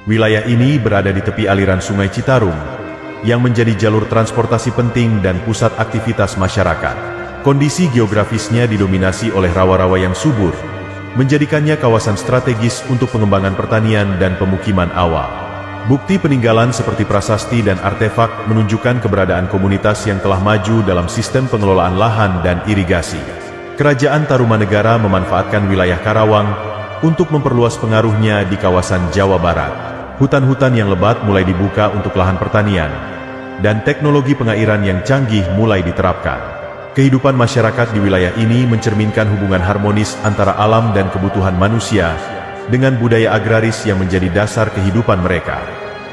Wilayah ini berada di tepi aliran Sungai Citarum, yang menjadi jalur transportasi penting dan pusat aktivitas masyarakat. Kondisi geografisnya didominasi oleh rawa-rawa yang subur, menjadikannya kawasan strategis untuk pengembangan pertanian dan pemukiman awal. Bukti peninggalan seperti prasasti dan artefak menunjukkan keberadaan komunitas yang telah maju dalam sistem pengelolaan lahan dan irigasi. Kerajaan Tarumanegara memanfaatkan wilayah Karawang untuk memperluas pengaruhnya di kawasan Jawa Barat. Hutan-hutan yang lebat mulai dibuka untuk lahan pertanian, dan teknologi pengairan yang canggih mulai diterapkan. Kehidupan masyarakat di wilayah ini mencerminkan hubungan harmonis antara alam dan kebutuhan manusia, dengan budaya agraris yang menjadi dasar kehidupan mereka.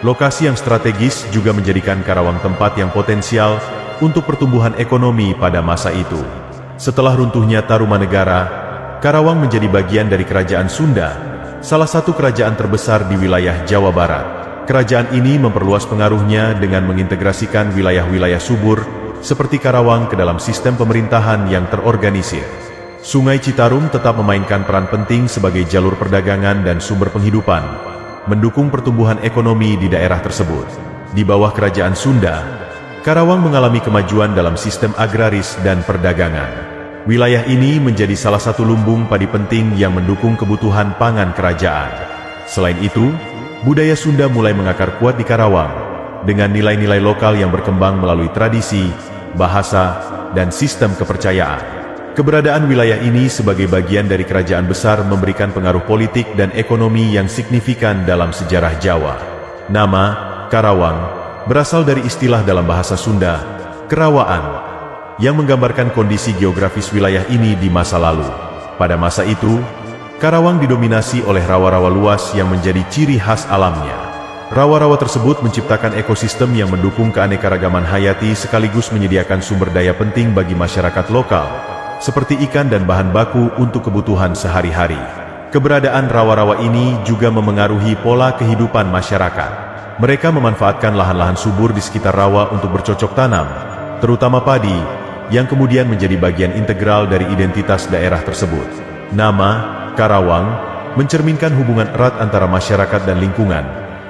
Lokasi yang strategis juga menjadikan Karawang tempat yang potensial untuk pertumbuhan ekonomi pada masa itu. Setelah runtuhnya Tarumanegara, Karawang menjadi bagian dari Kerajaan Sunda, salah satu kerajaan terbesar di wilayah Jawa Barat. Kerajaan ini memperluas pengaruhnya dengan mengintegrasikan wilayah-wilayah subur seperti Karawang ke dalam sistem pemerintahan yang terorganisir. Sungai Citarum tetap memainkan peran penting sebagai jalur perdagangan dan sumber penghidupan, mendukung pertumbuhan ekonomi di daerah tersebut. Di bawah Kerajaan Sunda, Karawang mengalami kemajuan dalam sistem agraris dan perdagangan. Wilayah ini menjadi salah satu lumbung padi penting yang mendukung kebutuhan pangan kerajaan. Selain itu, budaya Sunda mulai mengakar kuat di Karawang, dengan nilai-nilai lokal yang berkembang melalui tradisi, bahasa, dan sistem kepercayaan. Keberadaan wilayah ini sebagai bagian dari kerajaan besar memberikan pengaruh politik dan ekonomi yang signifikan dalam sejarah Jawa. Nama Karawang berasal dari istilah dalam bahasa Sunda, kerawaan, yang menggambarkan kondisi geografis wilayah ini di masa lalu. Pada masa itu, Karawang didominasi oleh rawa-rawa luas yang menjadi ciri khas alamnya. Rawa-rawa tersebut menciptakan ekosistem yang mendukung keanekaragaman hayati sekaligus menyediakan sumber daya penting bagi masyarakat lokal, seperti ikan dan bahan baku untuk kebutuhan sehari-hari. Keberadaan rawa-rawa ini juga memengaruhi pola kehidupan masyarakat. Mereka memanfaatkan lahan-lahan subur di sekitar rawa untuk bercocok tanam, terutama padi, yang kemudian menjadi bagian integral dari identitas daerah tersebut. Nama Karawang mencerminkan hubungan erat antara masyarakat dan lingkungan,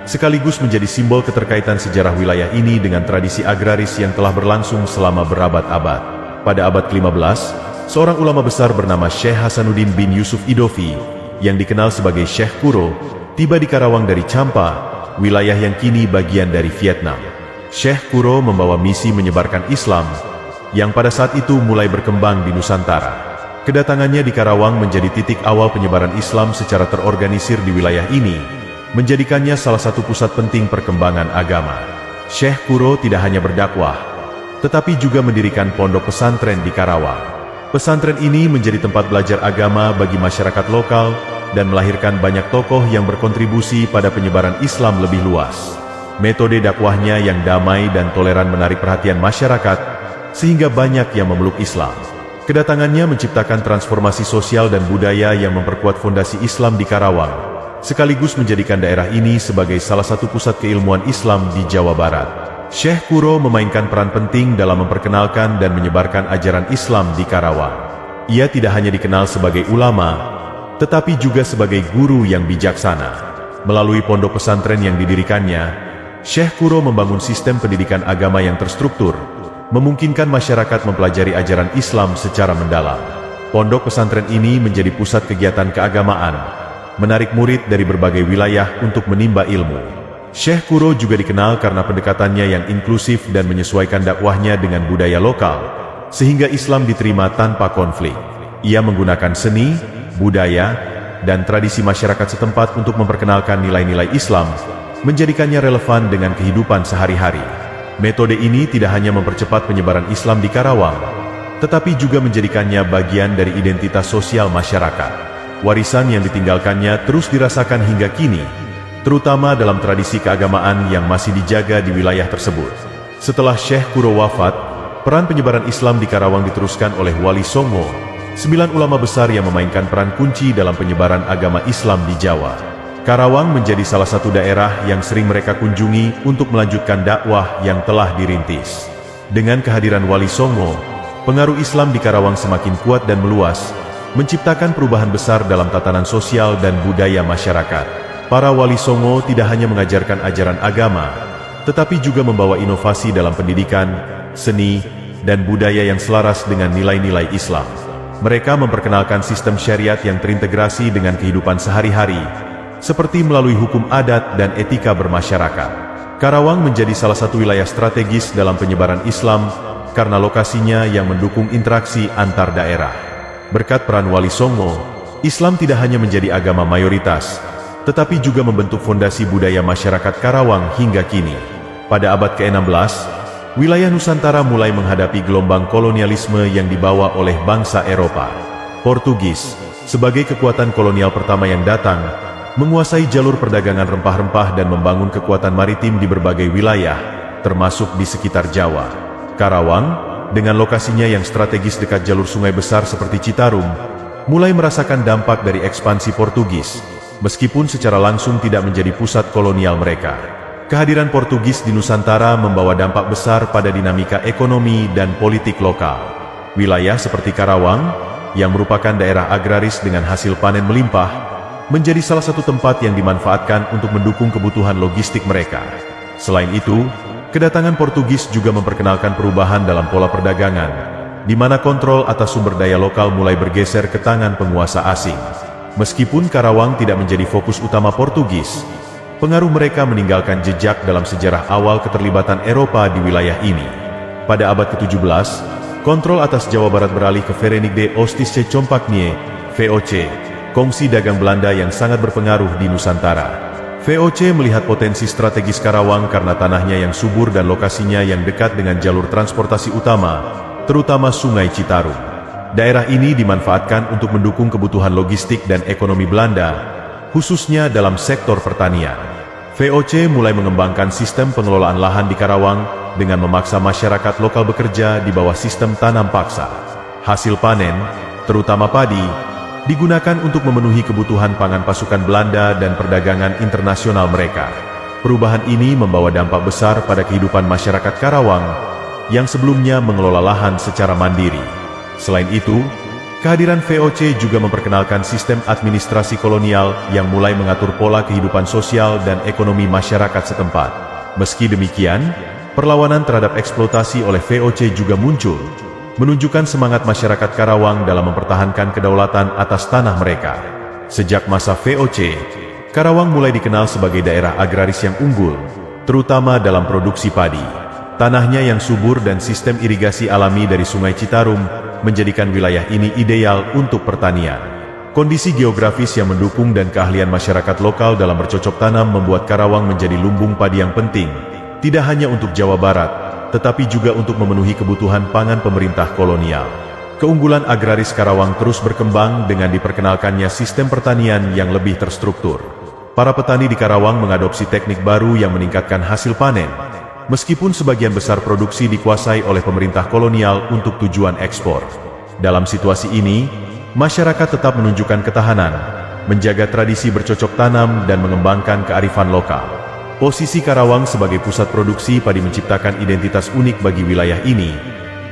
sekaligus menjadi simbol keterkaitan sejarah wilayah ini dengan tradisi agraris yang telah berlangsung selama berabad-abad. Pada abad ke-15, seorang ulama besar bernama Syekh Hasanuddin bin Yusuf Idofi, yang dikenal sebagai Syekh Kuro, tiba di Karawang dari Champa, wilayah yang kini bagian dari Vietnam. Syekh Kuro membawa misi menyebarkan Islam, yang pada saat itu mulai berkembang di Nusantara. Kedatangannya di Karawang menjadi titik awal penyebaran Islam secara terorganisir di wilayah ini, menjadikannya salah satu pusat penting perkembangan agama. Syekh Kuro tidak hanya berdakwah, tetapi juga mendirikan pondok pesantren di Karawang. Pesantren ini menjadi tempat belajar agama bagi masyarakat lokal dan melahirkan banyak tokoh yang berkontribusi pada penyebaran Islam lebih luas. Metode dakwahnya yang damai dan toleran menarik perhatian masyarakat, sehingga banyak yang memeluk Islam. Kedatangannya menciptakan transformasi sosial dan budaya yang memperkuat fondasi Islam di Karawang, sekaligus menjadikan daerah ini sebagai salah satu pusat keilmuan Islam di Jawa Barat. Syekh Kuro memainkan peran penting dalam memperkenalkan dan menyebarkan ajaran Islam di Karawang. Ia tidak hanya dikenal sebagai ulama, tetapi juga sebagai guru yang bijaksana. Melalui pondok pesantren yang didirikannya, Syekh Kuro membangun sistem pendidikan agama yang terstruktur, memungkinkan masyarakat mempelajari ajaran Islam secara mendalam. Pondok pesantren ini menjadi pusat kegiatan keagamaan, menarik murid dari berbagai wilayah untuk menimba ilmu. Syekh Kuro juga dikenal karena pendekatannya yang inklusif dan menyesuaikan dakwahnya dengan budaya lokal, sehingga Islam diterima tanpa konflik. Ia menggunakan seni, budaya, dan tradisi masyarakat setempat untuk memperkenalkan nilai-nilai Islam, menjadikannya relevan dengan kehidupan sehari-hari. Metode ini tidak hanya mempercepat penyebaran Islam di Karawang, tetapi juga menjadikannya bagian dari identitas sosial masyarakat. Warisan yang ditinggalkannya terus dirasakan hingga kini, terutama dalam tradisi keagamaan yang masih dijaga di wilayah tersebut. Setelah Syekh Kuro wafat, peran penyebaran Islam di Karawang diteruskan oleh Wali Songo, 9 ulama besar yang memainkan peran kunci dalam penyebaran agama Islam di Jawa. Karawang menjadi salah satu daerah yang sering mereka kunjungi untuk melanjutkan dakwah yang telah dirintis. Dengan kehadiran Wali Songo, pengaruh Islam di Karawang semakin kuat dan meluas, menciptakan perubahan besar dalam tatanan sosial dan budaya masyarakat. para wali songo tidak hanya mengajarkan ajaran agama, tetapi juga membawa inovasi dalam pendidikan, seni, dan budaya yang selaras dengan nilai-nilai Islam. Mereka memperkenalkan sistem syariat yang terintegrasi dengan kehidupan sehari-hari, seperti melalui hukum adat dan etika bermasyarakat. Karawang menjadi salah satu wilayah strategis dalam penyebaran Islam karena lokasinya yang mendukung interaksi antar daerah. Berkat peran Wali Songo, Islam tidak hanya menjadi agama mayoritas, tetapi juga membentuk fondasi budaya masyarakat Karawang hingga kini. Pada abad ke-16, wilayah Nusantara mulai menghadapi gelombang kolonialisme yang dibawa oleh bangsa Eropa. Portugis, sebagai kekuatan kolonial pertama yang datang, menguasai jalur perdagangan rempah-rempah dan membangun kekuatan maritim di berbagai wilayah, termasuk di sekitar Jawa. Karawang, dengan lokasinya yang strategis dekat jalur sungai besar seperti Citarum, mulai merasakan dampak dari ekspansi Portugis, meskipun secara langsung tidak menjadi pusat kolonial mereka. Kehadiran Portugis di Nusantara membawa dampak besar pada dinamika ekonomi dan politik lokal. Wilayah seperti Karawang, yang merupakan daerah agraris dengan hasil panen melimpah, menjadi salah satu tempat yang dimanfaatkan untuk mendukung kebutuhan logistik mereka. Selain itu, kedatangan Portugis juga memperkenalkan perubahan dalam pola perdagangan, di mana kontrol atas sumber daya lokal mulai bergeser ke tangan penguasa asing. Meskipun Karawang tidak menjadi fokus utama Portugis, pengaruh mereka meninggalkan jejak dalam sejarah awal keterlibatan Eropa di wilayah ini. Pada abad ke-17, kontrol atas Jawa Barat beralih ke Verenigde Oost-Indische Compagnie, VOC, kongsi dagang Belanda yang sangat berpengaruh di Nusantara. VOC melihat potensi strategis Karawang karena tanahnya yang subur dan lokasinya yang dekat dengan jalur transportasi utama, terutama Sungai Citarum. Daerah ini dimanfaatkan untuk mendukung kebutuhan logistik dan ekonomi Belanda, khususnya dalam sektor pertanian. VOC mulai mengembangkan sistem pengelolaan lahan di Karawang dengan memaksa masyarakat lokal bekerja di bawah sistem tanam paksa. Hasil panen, terutama padi, digunakan untuk memenuhi kebutuhan pangan pasukan Belanda dan perdagangan internasional mereka. Perubahan ini membawa dampak besar pada kehidupan masyarakat Karawang, yang sebelumnya mengelola lahan secara mandiri. Selain itu, kehadiran VOC juga memperkenalkan sistem administrasi kolonial yang mulai mengatur pola kehidupan sosial dan ekonomi masyarakat setempat. Meski demikian, perlawanan terhadap eksploitasi oleh VOC juga muncul, menunjukkan semangat masyarakat Karawang dalam mempertahankan kedaulatan atas tanah mereka. Sejak masa VOC, Karawang mulai dikenal sebagai daerah agraris yang unggul, terutama dalam produksi padi. Tanahnya yang subur dan sistem irigasi alami dari Sungai Citarum menjadikan wilayah ini ideal untuk pertanian. Kondisi geografis yang mendukung dan keahlian masyarakat lokal dalam bercocok tanam membuat Karawang menjadi lumbung padi yang penting, tidak hanya untuk Jawa Barat, tetapi juga untuk memenuhi kebutuhan pangan pemerintah kolonial. Keunggulan agraris Karawang terus berkembang dengan diperkenalkannya sistem pertanian yang lebih terstruktur. Para petani di Karawang mengadopsi teknik baru yang meningkatkan hasil panen, meskipun sebagian besar produksi dikuasai oleh pemerintah kolonial untuk tujuan ekspor. Dalam situasi ini, masyarakat tetap menunjukkan ketahanan, menjaga tradisi bercocok tanam dan mengembangkan kearifan lokal. Posisi Karawang sebagai pusat produksi padi menciptakan identitas unik bagi wilayah ini,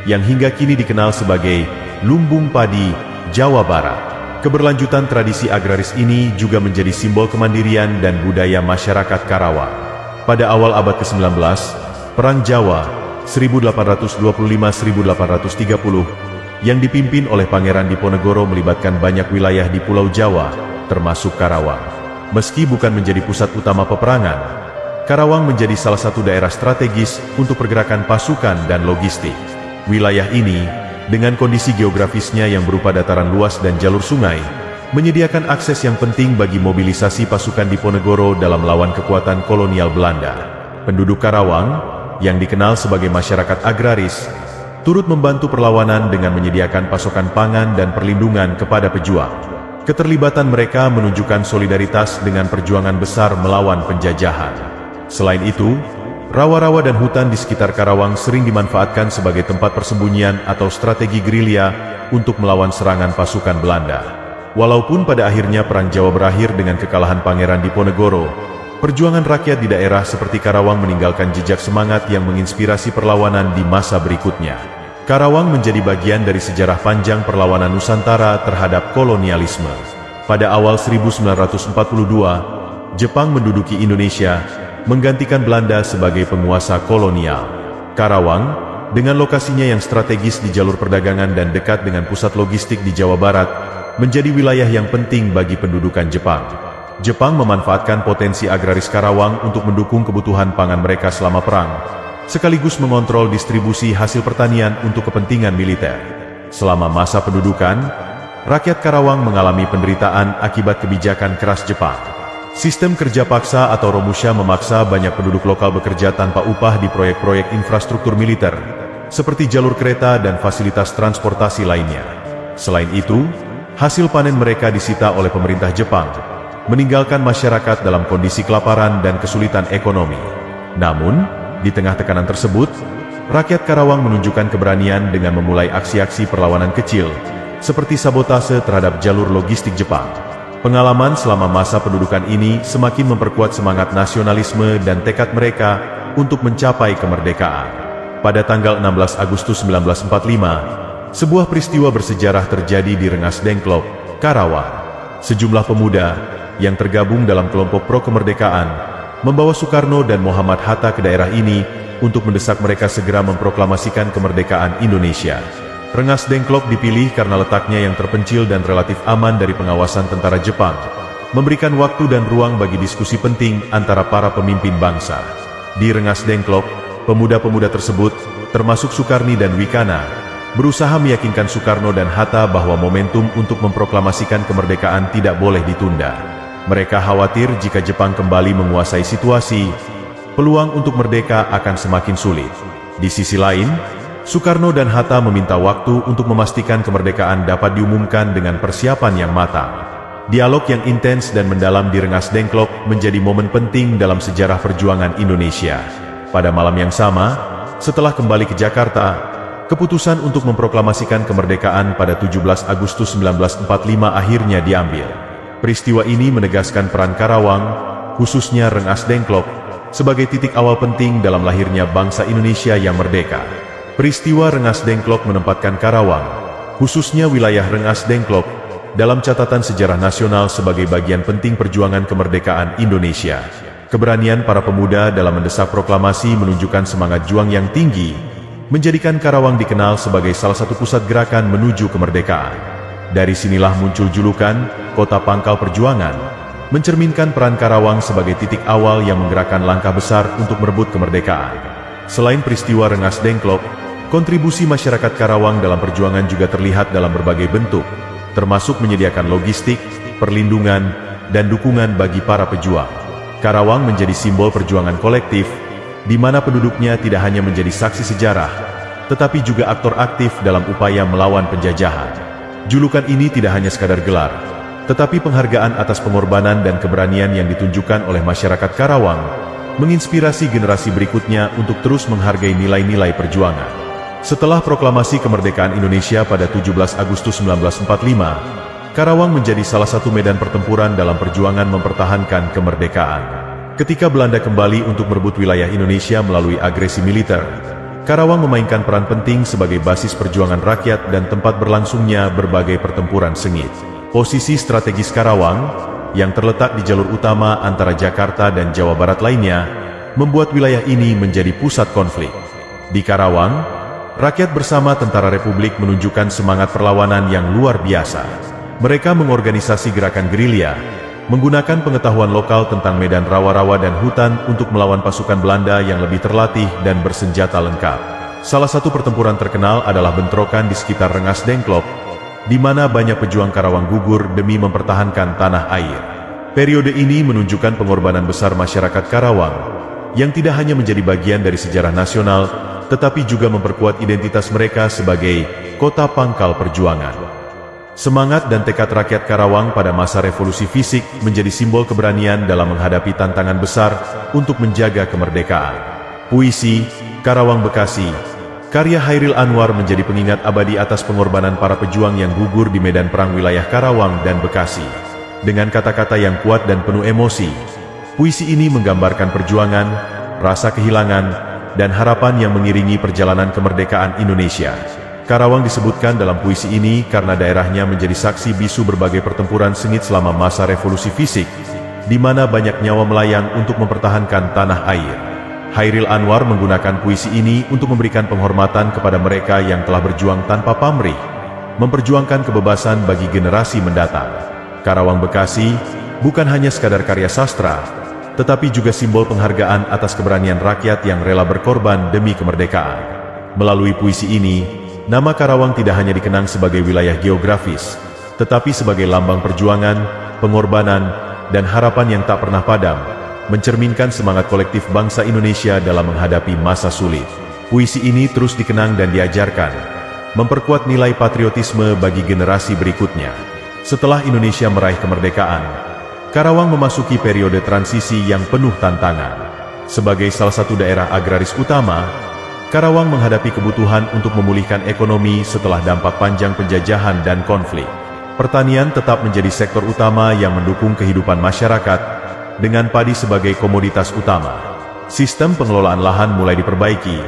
yang hingga kini dikenal sebagai Lumbung Padi, Jawa Barat. Keberlanjutan tradisi agraris ini juga menjadi simbol kemandirian dan budaya masyarakat Karawang. Pada awal abad ke-19, Perang Jawa 1835-1830 yang dipimpin oleh Pangeran Diponegoro melibatkan banyak wilayah di Pulau Jawa, termasuk Karawang. Meski bukan menjadi pusat utama peperangan, Karawang menjadi salah satu daerah strategis untuk pergerakan pasukan dan logistik. Wilayah ini, dengan kondisi geografisnya yang berupa dataran luas dan jalur sungai, menyediakan akses yang penting bagi mobilisasi pasukan Diponegoro dalam melawan kekuatan kolonial Belanda. Penduduk Karawang, yang dikenal sebagai masyarakat agraris, turut membantu perlawanan dengan menyediakan pasokan pangan dan perlindungan kepada pejuang. Keterlibatan mereka menunjukkan solidaritas dengan perjuangan besar melawan penjajahan. Selain itu, rawa-rawa dan hutan di sekitar Karawang sering dimanfaatkan sebagai tempat persembunyian atau strategi gerilya untuk melawan serangan pasukan Belanda. Walaupun pada akhirnya Perang Jawa berakhir dengan kekalahan Pangeran Diponegoro, perjuangan rakyat di daerah seperti Karawang meninggalkan jejak semangat yang menginspirasi perlawanan di masa berikutnya. Karawang menjadi bagian dari sejarah panjang perlawanan Nusantara terhadap kolonialisme. Pada awal 1942, Jepang menduduki Indonesia, menggantikan Belanda sebagai penguasa kolonial. Karawang, dengan lokasinya yang strategis di jalur perdagangan dan dekat dengan pusat logistik di Jawa Barat, menjadi wilayah yang penting bagi pendudukan Jepang. Jepang memanfaatkan potensi agraris Karawang untuk mendukung kebutuhan pangan mereka selama perang, sekaligus mengontrol distribusi hasil pertanian untuk kepentingan militer. Selama masa pendudukan, rakyat Karawang mengalami penderitaan akibat kebijakan keras Jepang. Sistem kerja paksa atau Romusha memaksa banyak penduduk lokal bekerja tanpa upah di proyek-proyek infrastruktur militer, seperti jalur kereta dan fasilitas transportasi lainnya. Selain itu, hasil panen mereka disita oleh pemerintah Jepang, meninggalkan masyarakat dalam kondisi kelaparan dan kesulitan ekonomi. Namun, di tengah tekanan tersebut, rakyat Karawang menunjukkan keberanian dengan memulai aksi-aksi perlawanan kecil, seperti sabotase terhadap jalur logistik Jepang. Pengalaman selama masa pendudukan ini semakin memperkuat semangat nasionalisme dan tekad mereka untuk mencapai kemerdekaan. Pada tanggal 16 Agustus 1945, sebuah peristiwa bersejarah terjadi di Rengas Dengklok, Karawang. Sejumlah pemuda yang tergabung dalam kelompok pro-kemerdekaan membawa Soekarno dan Muhammad Hatta ke daerah ini untuk mendesak mereka segera memproklamasikan kemerdekaan Indonesia. Rengas Dengklok dipilih karena letaknya yang terpencil dan relatif aman dari pengawasan tentara Jepang, memberikan waktu dan ruang bagi diskusi penting antara para pemimpin bangsa. Di Rengas Dengklok, pemuda-pemuda tersebut, termasuk Sukarni dan Wikana, berusaha meyakinkan Soekarno dan Hatta bahwa momentum untuk memproklamasikan kemerdekaan tidak boleh ditunda. Mereka khawatir jika Jepang kembali menguasai situasi, peluang untuk merdeka akan semakin sulit. Di sisi lain, Soekarno dan Hatta meminta waktu untuk memastikan kemerdekaan dapat diumumkan dengan persiapan yang matang. Dialog yang intens dan mendalam di Rengas Dengklok menjadi momen penting dalam sejarah perjuangan Indonesia. Pada malam yang sama, setelah kembali ke Jakarta, keputusan untuk memproklamasikan kemerdekaan pada 17 Agustus 1945 akhirnya diambil. Peristiwa ini menegaskan peran Karawang, khususnya Rengas Dengklok, sebagai titik awal penting dalam lahirnya bangsa Indonesia yang merdeka. Peristiwa Rengas Dengklok menempatkan Karawang, khususnya wilayah Rengas Dengklok, dalam catatan sejarah nasional sebagai bagian penting perjuangan kemerdekaan Indonesia. Keberanian para pemuda dalam mendesak proklamasi menunjukkan semangat juang yang tinggi, menjadikan Karawang dikenal sebagai salah satu pusat gerakan menuju kemerdekaan. Dari sinilah muncul julukan Kota Pangkal Perjuangan, mencerminkan peran Karawang sebagai titik awal yang menggerakkan langkah besar untuk merebut kemerdekaan. Selain peristiwa Rengas Dengklok, kontribusi masyarakat Karawang dalam perjuangan juga terlihat dalam berbagai bentuk, termasuk menyediakan logistik, perlindungan, dan dukungan bagi para pejuang. Karawang menjadi simbol perjuangan kolektif, di mana penduduknya tidak hanya menjadi saksi sejarah, tetapi juga aktor aktif dalam upaya melawan penjajahan. Julukan ini tidak hanya sekadar gelar, tetapi penghargaan atas pengorbanan dan keberanian yang ditunjukkan oleh masyarakat Karawang, menginspirasi generasi berikutnya untuk terus menghargai nilai-nilai perjuangan. Setelah proklamasi kemerdekaan Indonesia pada 17 Agustus 1945, Karawang menjadi salah satu medan pertempuran dalam perjuangan mempertahankan kemerdekaan. Ketika Belanda kembali untuk merebut wilayah Indonesia melalui agresi militer, Karawang memainkan peran penting sebagai basis perjuangan rakyat dan tempat berlangsungnya berbagai pertempuran sengit. Posisi strategis Karawang, yang terletak di jalur utama antara Jakarta dan Jawa Barat lainnya, membuat wilayah ini menjadi pusat konflik. Di Karawang, rakyat bersama Tentara Republik menunjukkan semangat perlawanan yang luar biasa. Mereka mengorganisasi gerakan gerilya, menggunakan pengetahuan lokal tentang medan rawa-rawa dan hutan untuk melawan pasukan Belanda yang lebih terlatih dan bersenjata lengkap. Salah satu pertempuran terkenal adalah bentrokan di sekitar Rengas Dengklok, di mana banyak pejuang Karawang gugur demi mempertahankan tanah air. Periode ini menunjukkan pengorbanan besar masyarakat Karawang, yang tidak hanya menjadi bagian dari sejarah nasional, tetapi juga memperkuat identitas mereka sebagai Kota Pangkal Perjuangan. Semangat dan tekad rakyat Karawang pada masa revolusi fisik menjadi simbol keberanian dalam menghadapi tantangan besar untuk menjaga kemerdekaan. Puisi, Karawang Bekasi, karya Hairil Anwar menjadi pengingat abadi atas pengorbanan para pejuang yang gugur di medan perang wilayah Karawang dan Bekasi. Dengan kata-kata yang kuat dan penuh emosi, puisi ini menggambarkan perjuangan, rasa kehilangan, dan harapan yang mengiringi perjalanan kemerdekaan Indonesia. Karawang disebutkan dalam puisi ini karena daerahnya menjadi saksi bisu berbagai pertempuran sengit selama masa revolusi fisik, di mana banyak nyawa melayang untuk mempertahankan tanah air. Hairil Anwar menggunakan puisi ini untuk memberikan penghormatan kepada mereka yang telah berjuang tanpa pamrih, memperjuangkan kebebasan bagi generasi mendatang. Karawang Bekasi bukan hanya sekadar karya sastra, tetapi juga simbol penghargaan atas keberanian rakyat yang rela berkorban demi kemerdekaan. Melalui puisi ini, nama Karawang tidak hanya dikenang sebagai wilayah geografis, tetapi sebagai lambang perjuangan, pengorbanan, dan harapan yang tak pernah padam, mencerminkan semangat kolektif bangsa Indonesia dalam menghadapi masa sulit. Puisi ini terus dikenang dan diajarkan, memperkuat nilai patriotisme bagi generasi berikutnya. Setelah Indonesia meraih kemerdekaan, Karawang memasuki periode transisi yang penuh tantangan. Sebagai salah satu daerah agraris utama, Karawang menghadapi kebutuhan untuk memulihkan ekonomi setelah dampak panjang penjajahan dan konflik. Pertanian tetap menjadi sektor utama yang mendukung kehidupan masyarakat, dengan padi sebagai komoditas utama. Sistem pengelolaan lahan mulai diperbaiki,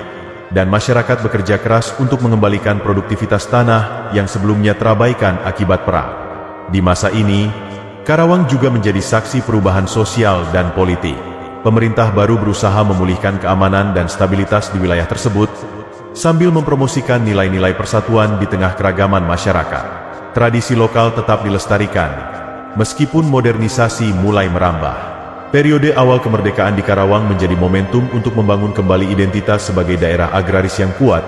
dan masyarakat bekerja keras untuk mengembalikan produktivitas tanah yang sebelumnya terabaikan akibat perang. Di masa ini, Karawang juga menjadi saksi perubahan sosial dan politik. Pemerintah baru berusaha memulihkan keamanan dan stabilitas di wilayah tersebut, sambil mempromosikan nilai-nilai persatuan di tengah keragaman masyarakat. Tradisi lokal tetap dilestarikan, meskipun modernisasi mulai merambah. Periode awal kemerdekaan di Karawang menjadi momentum untuk membangun kembali identitas sebagai daerah agraris yang kuat,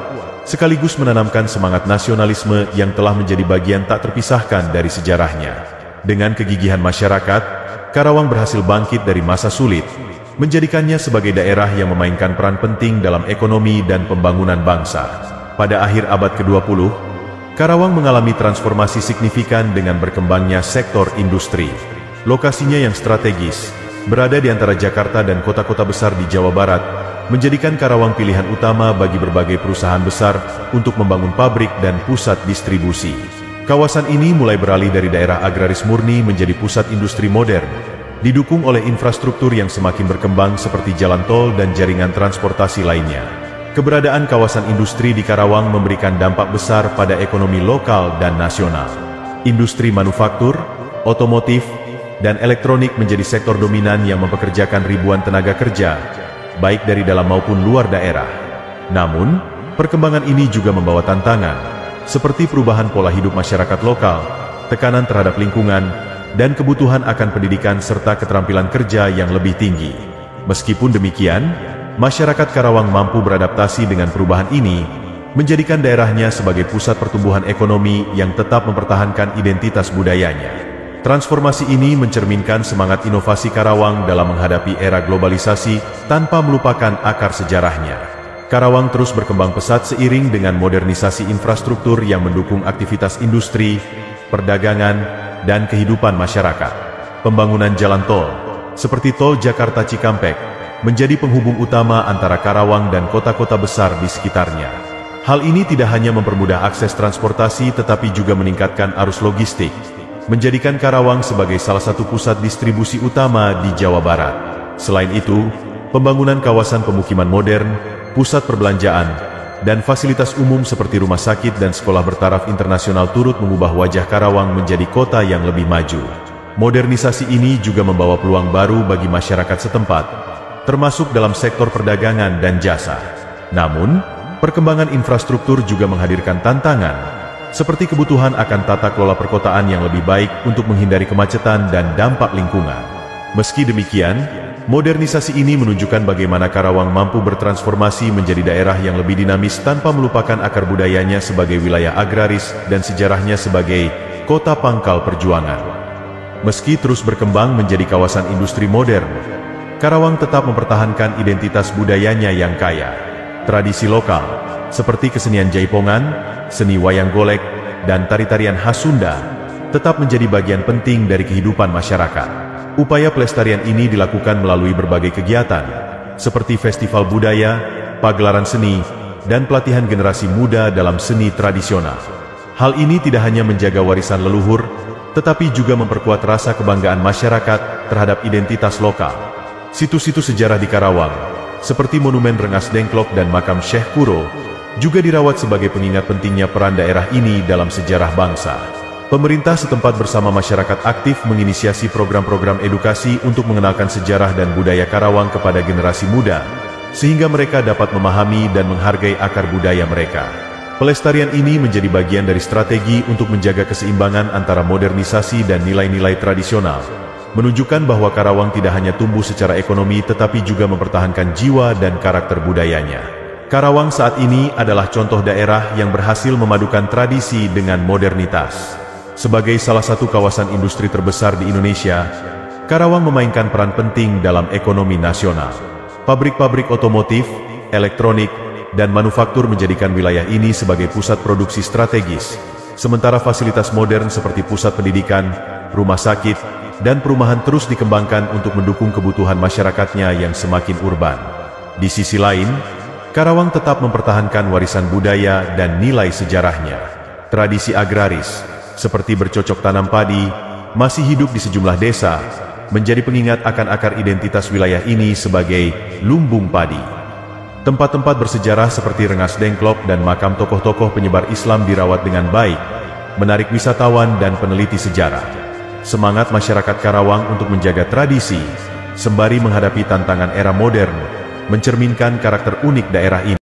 sekaligus menanamkan semangat nasionalisme yang telah menjadi bagian tak terpisahkan dari sejarahnya. Dengan kegigihan masyarakat, Karawang berhasil bangkit dari masa sulit, menjadikannya sebagai daerah yang memainkan peran penting dalam ekonomi dan pembangunan bangsa. Pada akhir abad ke-20, Karawang mengalami transformasi signifikan dengan berkembangnya sektor industri. Lokasinya yang strategis, berada di antara Jakarta dan kota-kota besar di Jawa Barat, menjadikan Karawang pilihan utama bagi berbagai perusahaan besar untuk membangun pabrik dan pusat distribusi. Kawasan ini mulai beralih dari daerah agraris murni menjadi pusat industri modern, didukung oleh infrastruktur yang semakin berkembang seperti jalan tol dan jaringan transportasi lainnya. Keberadaan kawasan industri di Karawang memberikan dampak besar pada ekonomi lokal dan nasional. Industri manufaktur, otomotif, dan elektronik menjadi sektor dominan yang mempekerjakan ribuan tenaga kerja, baik dari dalam maupun luar daerah. Namun, perkembangan ini juga membawa tantangan, seperti perubahan pola hidup masyarakat lokal, tekanan terhadap lingkungan, dan kebutuhan akan pendidikan serta keterampilan kerja yang lebih tinggi. Meskipun demikian, masyarakat Karawang mampu beradaptasi dengan perubahan ini, menjadikan daerahnya sebagai pusat pertumbuhan ekonomi yang tetap mempertahankan identitas budayanya. Transformasi ini mencerminkan semangat inovasi Karawang dalam menghadapi era globalisasi tanpa melupakan akar sejarahnya. Karawang terus berkembang pesat seiring dengan modernisasi infrastruktur yang mendukung aktivitas industri, perdagangan, dan kehidupan masyarakat. Pembangunan jalan tol, seperti tol Jakarta-Cikampek, menjadi penghubung utama antara Karawang dan kota-kota besar di sekitarnya. Hal ini tidak hanya mempermudah akses transportasi tetapi juga meningkatkan arus logistik, menjadikan Karawang sebagai salah satu pusat distribusi utama di Jawa Barat. Selain itu, pembangunan kawasan pemukiman modern, pusat perbelanjaan, dan fasilitas umum seperti rumah sakit dan sekolah bertaraf internasional turut mengubah wajah Karawang menjadi kota yang lebih maju. Modernisasi ini juga membawa peluang baru bagi masyarakat setempat, termasuk dalam sektor perdagangan dan jasa. Namun, perkembangan infrastruktur juga menghadirkan tantangan, seperti kebutuhan akan tata kelola perkotaan yang lebih baik untuk menghindari kemacetan dan dampak lingkungan. Meski demikian, modernisasi ini menunjukkan bagaimana Karawang mampu bertransformasi menjadi daerah yang lebih dinamis tanpa melupakan akar budayanya sebagai wilayah agraris dan sejarahnya sebagai kota pangkal perjuangan. Meski terus berkembang menjadi kawasan industri modern, Karawang tetap mempertahankan identitas budayanya yang kaya. Tradisi lokal, seperti kesenian jaipongan, seni wayang golek, dan tari-tarian khas Sunda, tetap menjadi bagian penting dari kehidupan masyarakat. Upaya pelestarian ini dilakukan melalui berbagai kegiatan, seperti festival budaya, pagelaran seni, dan pelatihan generasi muda dalam seni tradisional. Hal ini tidak hanya menjaga warisan leluhur, tetapi juga memperkuat rasa kebanggaan masyarakat terhadap identitas lokal. Situs-situs sejarah di Karawang, seperti Monumen Rengas Dengklok dan Makam Syekh Kuro, juga dirawat sebagai pengingat pentingnya peran daerah ini dalam sejarah bangsa. Pemerintah setempat bersama masyarakat aktif menginisiasi program-program edukasi untuk mengenalkan sejarah dan budaya Karawang kepada generasi muda, sehingga mereka dapat memahami dan menghargai akar budaya mereka. Pelestarian ini menjadi bagian dari strategi untuk menjaga keseimbangan antara modernisasi dan nilai-nilai tradisional, menunjukkan bahwa Karawang tidak hanya tumbuh secara ekonomi tetapi juga mempertahankan jiwa dan karakter budayanya. Karawang saat ini adalah contoh daerah yang berhasil memadukan tradisi dengan modernitas. Sebagai salah satu kawasan industri terbesar di Indonesia, Karawang memainkan peran penting dalam ekonomi nasional. Pabrik-pabrik otomotif, elektronik, dan manufaktur menjadikan wilayah ini sebagai pusat produksi strategis, sementara fasilitas modern seperti pusat pendidikan, rumah sakit, dan perumahan terus dikembangkan untuk mendukung kebutuhan masyarakatnya yang semakin urban. Di sisi lain, Karawang tetap mempertahankan warisan budaya dan nilai sejarahnya. Tradisi agraris, seperti bercocok tanam padi, masih hidup di sejumlah desa, menjadi pengingat akan akar identitas wilayah ini sebagai lumbung padi. Tempat-tempat bersejarah seperti Rengas Dengklok dan makam tokoh-tokoh penyebar Islam dirawat dengan baik, menarik wisatawan dan peneliti sejarah. Semangat masyarakat Karawang untuk menjaga tradisi, sembari menghadapi tantangan era modern, mencerminkan karakter unik daerah ini.